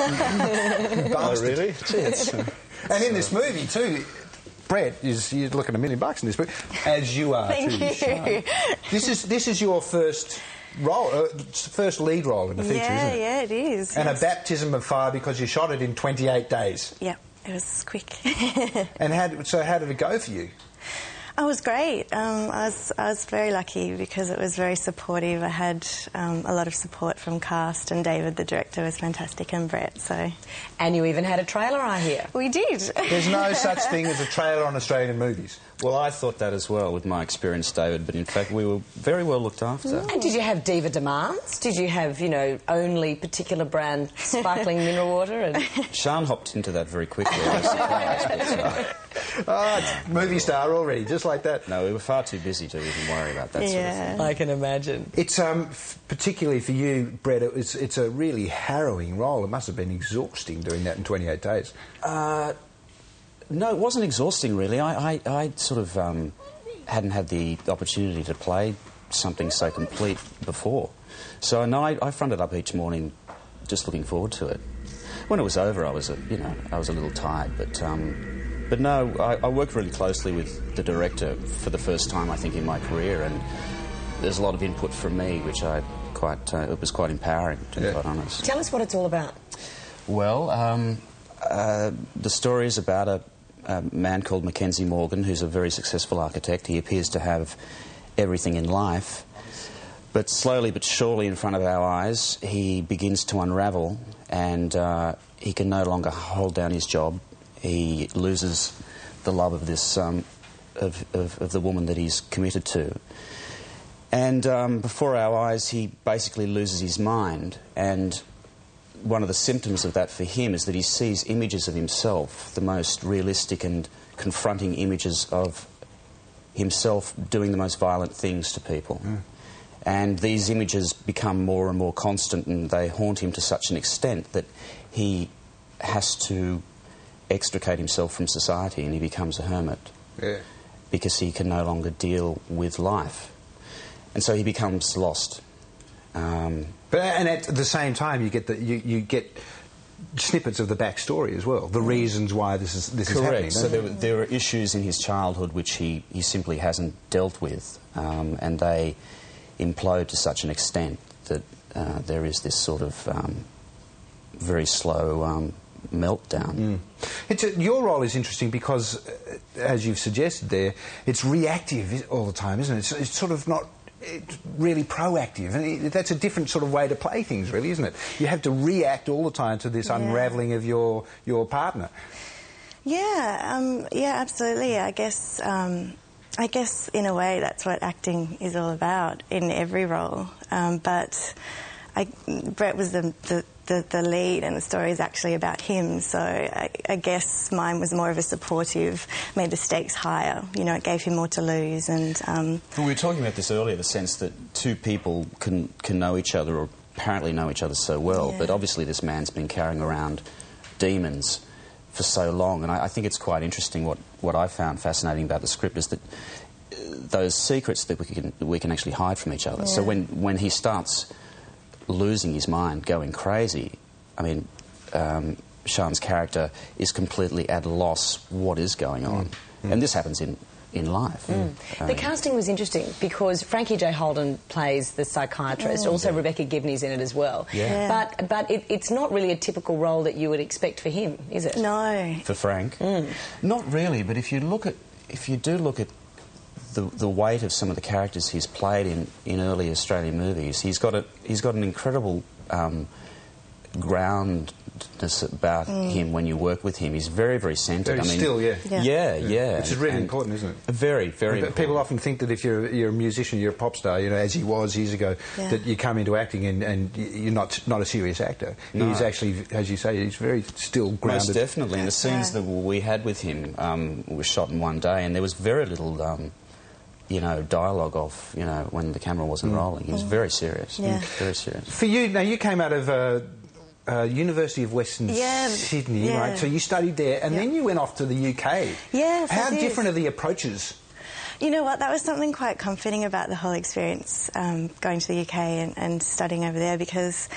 Oh, really? And in this movie, too, Brett, you're looking $1 million in this movie, as you are, Thank too. you. Sian. This is your first role, first lead role in the feature, isn't it? Yeah, it is. And yes. a baptism of fire because you shot it in 28 days. Yeah, it was quick. And how did it go for you? It was great. I was very lucky because it was very supportive. I had a lot of support from cast, and David, the director, was fantastic, and Brett. So, and you even had a trailer, I hear. We did. There's no such thing as a trailer on Australian movies. Well, I thought that as well with my experience, David, but in fact we were very well looked after. And did you have diva demands? Did you have, you know, only particular brand sparkling mineral water? And Sian hopped into that very quickly. I was surprised, It's movie star already, just like that. no, we were far too busy to even worry about that sort of thing. I can imagine. It's particularly for you, Brett. It's a really harrowing role. It must have been exhausting doing that in 28 days. No, it wasn't exhausting, really. I sort of hadn't had the opportunity to play something so complete before. So, no, I fronted up each morning just looking forward to it. When it was over, I was a little tired, but no, I worked really closely with the director for the first time, I think, in my career, and there's a lot of input from me, which it was quite empowering, to be quite honest. Tell us what it's all about. Well, the story is about a man called Mackenzie Morgan, who's a very successful architect. He appears to have everything in life, but slowly but surely in front of our eyes, he begins to unravel, and he can no longer hold down his job. He loses the love of this of the woman that he's committed to, and before our eyes, he basically loses his mind. And one of the symptoms of that for him is that he sees images of himself, the most realistic and confronting images of himself doing the most violent things to people. And these images become more and more constant, and they haunt him to such an extent that he has to extricate himself from society, and he becomes a hermit because he can no longer deal with life. And so he becomes lost. And at the same time, you get snippets of the backstory as well, the reasons why this is happening. Correct. So there are issues in his childhood which he simply hasn't dealt with, and they implode to such an extent that there is this sort of very slow meltdown. Your role is interesting because, as you've suggested there, it's reactive all the time, isn't it? It's sort of not really proactive, and that's a different sort of way to play things, really, isn't it? You have to react all the time to this unravelling of your partner. Yeah, absolutely. I guess in a way that's what acting is all about in every role. But Brett was the lead, and the story is actually about him, so I guess mine was more of a supportive, made the stakes higher. You know, it gave him more to lose. And we were talking about this earlier, the sense that two people can know each other, or apparently know each other so well, but obviously this man's been carrying around demons for so long, and I think it's quite interesting. What I found fascinating about the script is that those secrets that we can actually hide from each other. So when he starts losing his mind, going crazy, I mean, Sian's character is completely at a loss what is going on. And this happens in life. The casting was interesting because Frankie J. Holden plays the psychiatrist, also Rebecca Gibney's in it as well. But it's not really a typical role that you would expect for him, is it? No. For Frank? Not really, but if you do look at the weight of some of the characters he's played in early Australian movies, he's got an incredible groundness about him when you work with him. He's very, very centred. Very still, yeah. Which is really important, isn't it? Very, very important. People often think that if you're a musician, you're a pop star, you know, as he was years ago, that you come into acting and you're not a serious actor. No. He's actually, as you say, he's very still grounded. Most definitely. And the scenes that we had with him were shot in one day, and there was very little dialogue off, when the camera wasn't rolling. He was very serious. Very serious. For you, now you came out of University of Western Sydney, right? So you studied there, and then you went off to the UK. Yes, How different are the approaches? You know what, that was something quite comforting about the whole experience, going to the UK and studying over there, because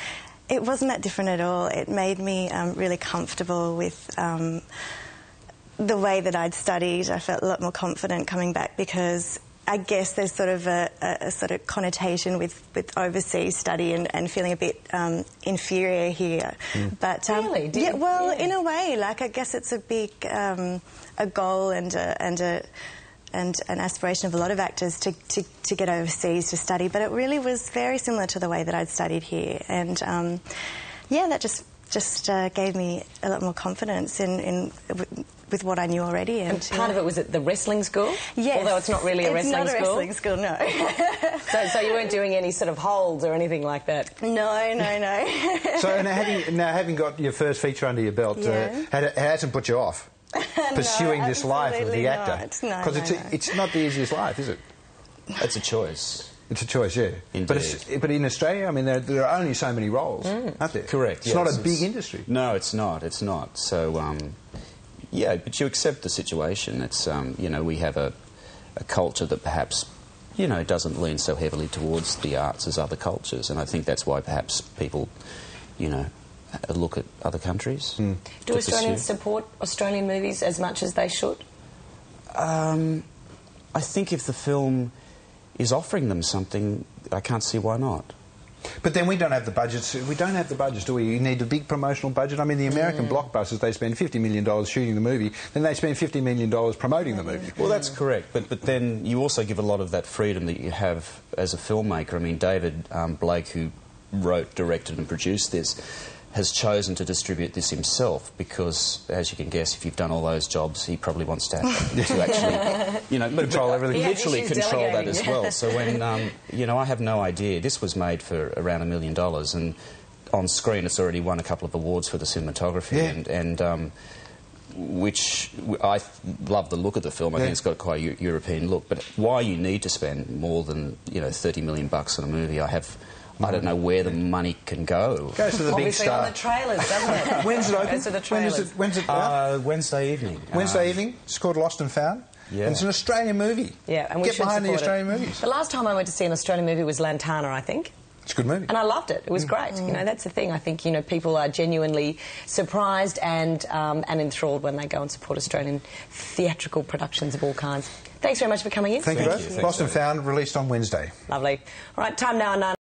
It wasn't that different at all. It made me really comfortable with the way that I'd studied. I felt a lot more confident coming back because I guess there's sort of a sort of connotation with overseas study and feeling a bit inferior here. But really? Yeah, well, in a way, like I guess it's a big a goal and an aspiration of a lot of actors to get overseas to study. But it really was very similar to the way that I'd studied here, and yeah, that just gave me a lot more confidence with what I knew already. And part of it was at the wrestling school? Yes. Although it's not really a wrestling school? It's not a wrestling school, no. So you weren't doing any sort of holds or anything like that? No. So now having got your first feature under your belt, it hasn't put you off pursuing this life of the actor? Because it's not the easiest life, is it? It's a choice. It's a choice, yeah. Indeed. But in Australia, I mean, there are only so many roles, aren't there? Correct. It's not a big industry. No, it's not. It's not. So, yeah, but you accept the situation. It's, you know, we have a culture that perhaps, you know, doesn't lean so heavily towards the arts as other cultures, and I think that's why perhaps people, you know, look at other countries. Do Australians support Australian movies as much as they should? I think if the film is offering them something, I can't see why not. But then we don't have the budgets. We don't have the budgets, do we? You need a big promotional budget. I mean, the American blockbusters, they spend $50 million shooting the movie, then they spend $50 million promoting the movie. Well, that's correct, but then you also give a lot of that freedom that you have as a filmmaker. I mean, David Blake, who wrote, directed and produced this, has chosen to distribute this himself because, as you can guess, if you've done all those jobs, he probably wants to actually, you know, control everything. Literally control that as well. So when, you know, I have no idea. This was made for around $1 million, and on screen it's already won a couple of awards for the cinematography, and which I love the look of the film. I think it's got quite a European look. But why you need to spend more than, you know, $30 million on a movie, I don't know where the money can go. Goes to the big star. On the trailers, doesn't it? When's it open? Goes to the trailers. When's it out? Wednesday evening. Wednesday evening. It's called Lost and Found. Yeah. And it's an Australian movie. Yeah, and we Get should behind the support Australian movies. The last time I went to see an Australian movie was Lantana, I think. It's a good movie. And I loved it. It was great. You know, that's the thing. I think, you know, people are genuinely surprised and enthralled when they go and support Australian theatrical productions of all kinds. Thanks very much for coming in. Thank you both. Lost and Found, released on Wednesday. Lovely. All right, time now.